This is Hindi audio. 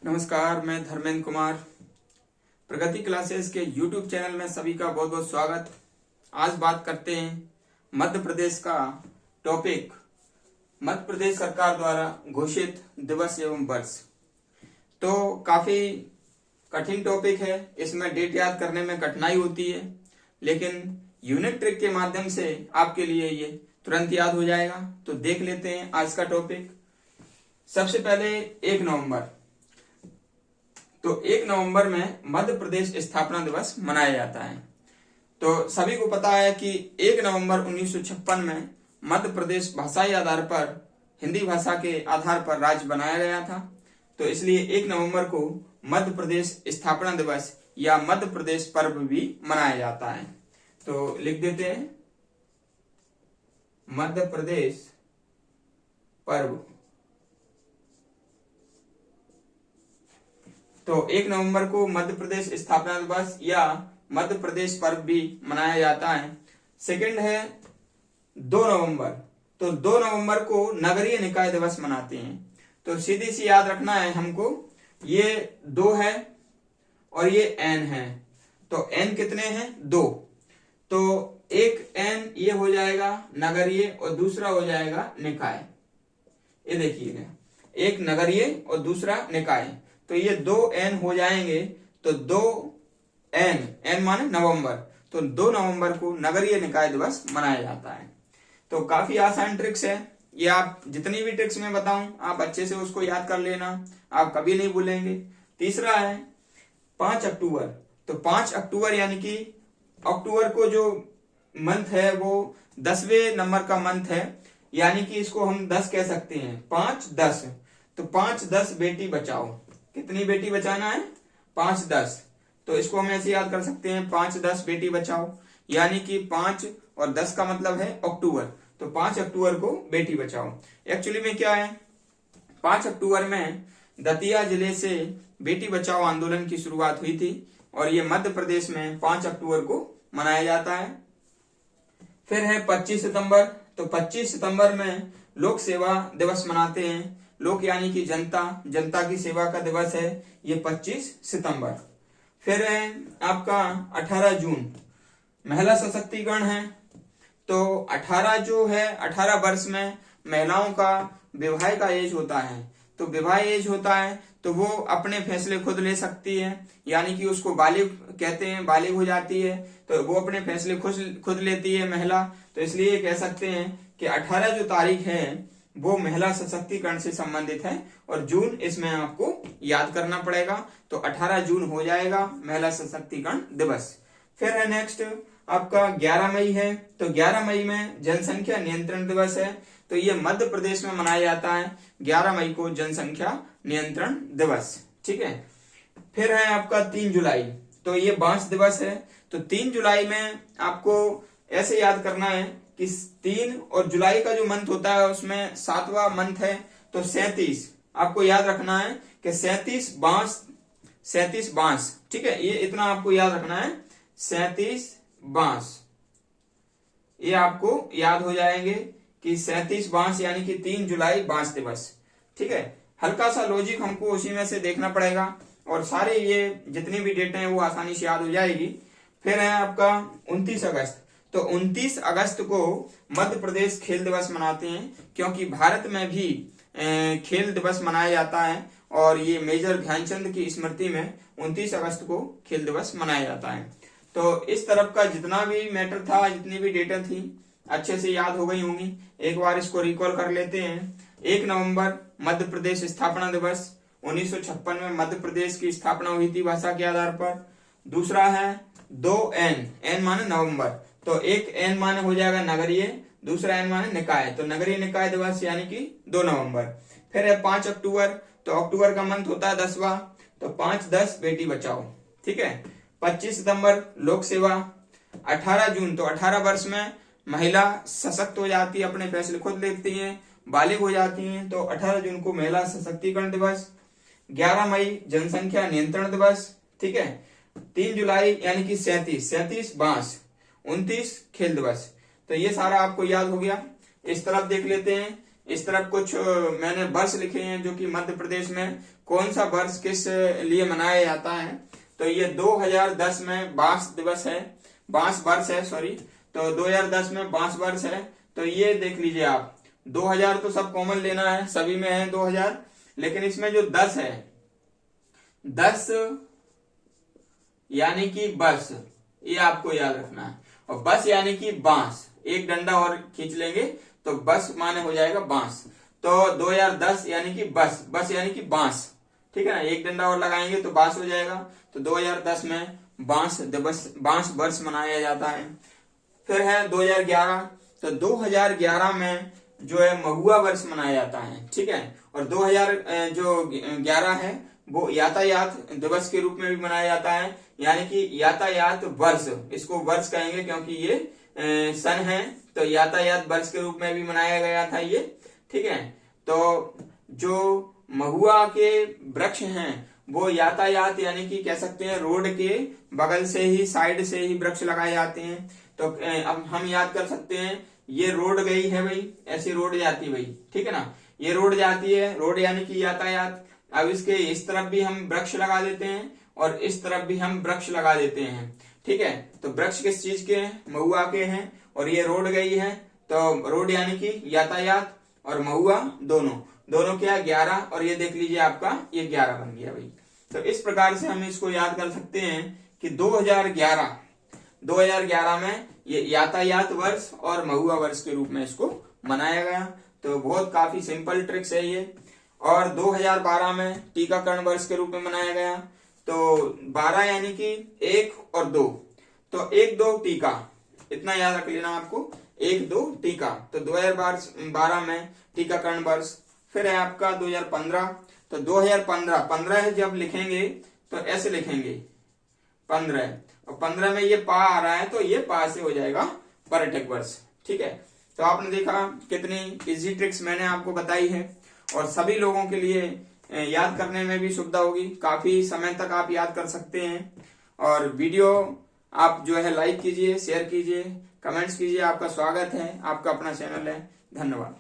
नमस्कार, मैं धर्मेंद्र कुमार। प्रगति क्लासेस के YouTube चैनल में सभी का बहुत बहुत स्वागत। आज बात करते हैं मध्य प्रदेश का टॉपिक, मध्य प्रदेश सरकार द्वारा घोषित दिवस एवं वर्ष। तो काफी कठिन टॉपिक है, इसमें डेट याद करने में कठिनाई होती है, लेकिन यूनिक ट्रिक के माध्यम से आपके लिए ये तुरंत याद हो जाएगा। तो देख लेते हैं आज का टॉपिक। सबसे पहले 1 नवंबर। तो 1 नवंबर में मध्य प्रदेश स्थापना दिवस मनाया जाता है। तो सभी को पता है कि 1 नवंबर 1956 में मध्य प्रदेश भाषाई आधार पर, हिंदी भाषा के आधार पर राज्य बनाया गया था। तो इसलिए 1 नवंबर को मध्य प्रदेश स्थापना दिवस या मध्य प्रदेश पर्व भी मनाया जाता है। तो लिख देते हैं मध्य प्रदेश पर्व। तो 1 नवंबर को मध्य प्रदेश स्थापना दिवस या मध्य प्रदेश पर्व भी मनाया जाता है। सेकंड है 2 नवंबर। तो 2 नवंबर को नगरीय निकाय दिवस मनाते हैं। तो सीधी सी याद रखना है हमको, ये 2 है और ये n है। तो n कितने हैं? 2। तो एक n ये हो जाएगा नगरीय और दूसरा हो जाएगा निकाय। ये देखिएगा, एक नगरीय और दूसरा निकाय। तो ये 2n हो जाएंगे। तो 2n माने नवंबर। तो 2 नवंबर को नगरीय निकाय दिवस मनाया जाता है। तो काफी आसान ट्रिक्स है ये। आप जितनी भी ट्रिक्स मैं बताऊं आप अच्छे से उसको याद कर लेना, आप कभी नहीं भूलेंगे। तीसरा है 5 अक्टूबर। तो 5 अक्टूबर यानी कि अक्टूबर को जो मंथ है वो 10वें नंबर का मंथ है, यानी कि इसको हम 10 कह सकते हैं। 5-10। तो 5-10 बेटी बचाओ। कितनी बेटी बचाना है? 5-10। तो इसको हम ऐसे याद कर सकते हैं 5-10 बेटी बचाओ, यानी कि 5 और 10 का मतलब है अक्टूबर। तो 5 अक्टूबर को बेटी बचाओ। एक्चुअली में क्या है, 5 अक्टूबर में दतिया जिले से बेटी बचाओ आंदोलन की शुरुआत हुई थी और ये मध्य प्रदेश में 5 अक्टूबर को मनाया जाता है। फिर है 25 सितंबर। तो 25 सितंबर में लोक सेवा दिवस मनाते हैं। लोक यानी कि जनता, जनता की सेवा का दिवस है ये 25 सितंबर। फिर है आपका 18 जून, महिला सशक्तिकरण है। तो 18 जो है, 18 वर्ष में महिलाओं का विवाह का एज होता है। तो विवाह एज होता है तो वो अपने फैसले खुद ले सकती है, यानी कि उसको बालिग कहते हैं, बालिग हो जाती है। तो वो अपने फैसले खुद लेती है महिला। तो इसलिए कह सकते हैं कि 18 जो तारीख है वो महिला सशक्तिकरण से संबंधित है और जून इसमें आपको याद करना पड़ेगा। तो 18 जून हो जाएगा महिला सशक्तिकरण दिवस। फिर है नेक्स्ट आपका 11 मई है। तो 11 मई में जनसंख्या नियंत्रण दिवस है। तो ये मध्य प्रदेश में मनाया जाता है 11 मई को जनसंख्या नियंत्रण दिवस। ठीक है। फिर है आपका 3 जुलाई। तो ये बांस दिवस है। तो 3 जुलाई में आपको ऐसे याद करना है कि 3 और जुलाई का जो मंथ होता है उसमें 7वां मंथ है। तो 37 आपको याद रखना है कि 37 बांस। ठीक है, ये इतना आपको याद रखना है, 37 बांस। ये आपको याद हो जाएंगे कि 37 बांस यानी कि 3 जुलाई बांस दिवस। ठीक है, हल्का सा लॉजिक हमको उसी में से देखना पड़ेगा और सारे ये जितनी भी डेटें हैं वो आसानी से याद हो जाएगी। फिर है आपका 29 अगस्त। तो 29 अगस्त को मध्य प्रदेश खेल दिवस मनाते हैं, क्योंकि भारत में भी खेल दिवस मनाया जाता है और ये मेजर ध्यानचंद की स्मृति में 29 अगस्त को खेल दिवस मनाया जाता है। तो इस तरफ का जितना भी मैटर था, जितनी भी डेटा थी अच्छे से याद हो गई होंगी। एक बार इसको रिकॉल कर लेते हैं। 1 नवंबर मध्य प्रदेश स्थापना दिवस, 1956 में मध्य प्रदेश की स्थापना हुई थी भाषा के आधार पर। दूसरा है 2n माने नवंबर। तो एक n माने हो जाएगा नगरीय, दूसरा n माने निकाय। तो नगरीय निकाय दिवस यानी कि 2 नवंबर। फिर है 5 अक्टूबर। तो अक्टूबर का मंथ होता है 10वां। तो 5-10 बेटी बचाओ। ठीक है। 25 सितंबर लोक सेवा। 18 जून, तो 18 वर्ष में महिला सशक्त हो जाती है, अपने फैसले खुद लेती है, बालिग हो जाती है। तो 18 जून को महिला सशक्तिकरण दिवस। 11 मई जनसंख्या नियंत्रण दिवस। ठीक है। 3 जुलाई यानी कि 37 बांस। 29 खेल दिवस। तो ये सारा आपको याद हो गया। इस तरफ देख लेते हैं इस तरफ कुछ मैंने वर्ष लिखे हैं जो कि मध्य प्रदेश में कौन सा वर्ष किस लिए मनाया जाता है। तो ये 2010 में बांस दिवस है, बांस वर्ष है, सॉरी। तो 2010 में बांस वर्ष है। तो ये देख लीजिए आप, 2000 तो सब कॉमन लेना है, सभी में है 2000, लेकिन इसमें जो 10 है, 10 यानी कि बस, ये आपको याद रखना है। और बस यानी कि बांस, एक डंडा और खींच लेंगे तो बस माने हो जाएगा बांस। तो 2010 यानी कि बस, बस यानी कि बांस, ठीक है ना, एक डंडा और लगाएंगे तो बांस हो जाएगा। तो 2010 में बांस दिवस, बांस वर्ष मनाया जाता है। फिर है 2011, तो 2011 में जो है महुआ वर्ष मनाया जाता है, ठीक है। और 2011 है वो यातायात दिवस के रूप में भी मनाया जाता है, यानी कि यातायात वर्ष, इसको वर्ष कहेंगे क्योंकि ये सन है, तो यातायात वर्ष के रूप में भी मनाया गया था ये, ठीक है। तो जो महुआ के वृक्ष हैं वो यातायात यानी कि कह सकते हैं रोड के बगल से ही, साइड से ही वृक्ष लगाए जाते हैं। तो अब हम याद कर सकते हैं, ये रोड गई है भाई, ऐसी रोड जाती है भाई, ठीक है ना, ये रोड जाती है, रोड यानी कि यातायात। अब इसके इस तरफ भी हम वृक्ष लगा देते हैं और इस तरफ भी हम वृक्ष लगा देते हैं, ठीक है। तो वृक्ष किस चीज के हैं, महुआ के हैं। और ये रोड गई है, तो रोड यानी कि यातायात और महुआ दोनों, दोनों क्या 11, और ये देख लीजिए आपका ये 11 बन गया भाई। तो इस प्रकार से हम इसको याद कर सकते हैं कि 2011 में ये यातायात वर्ष और महुआ वर्ष के रूप में इसको मनाया गया। तो बहुत काफी सिंपल ट्रिक्स है ये। और 2012 में टीकाकरण वर्ष के रूप में मनाया गया। तो 12 यानी कि 1 और 2, तो 1-2 टीका, इतना याद रख लेना आपको, 1-2 टीका। तो 2012 में टीकाकरण वर्ष। फिर है आपका 2015, तो 2015 जब लिखेंगे तो ऐसे लिखेंगे 15, और 15 में ये पा आ रहा है तो ये पा से हो जाएगा पर्यटक वर्ष, ठीक है। तो आपने देखा कितनी इजी ट्रिक्स मैंने आपको बताई है, और सभी लोगों के लिए याद करने में भी सुविधा होगी, काफी समय तक आप याद कर सकते हैं। और वीडियो आप जो है लाइक कीजिए, शेयर कीजिए, कमेंट्स कीजिए, आपका स्वागत है, आपका अपना चैनल है। धन्यवाद।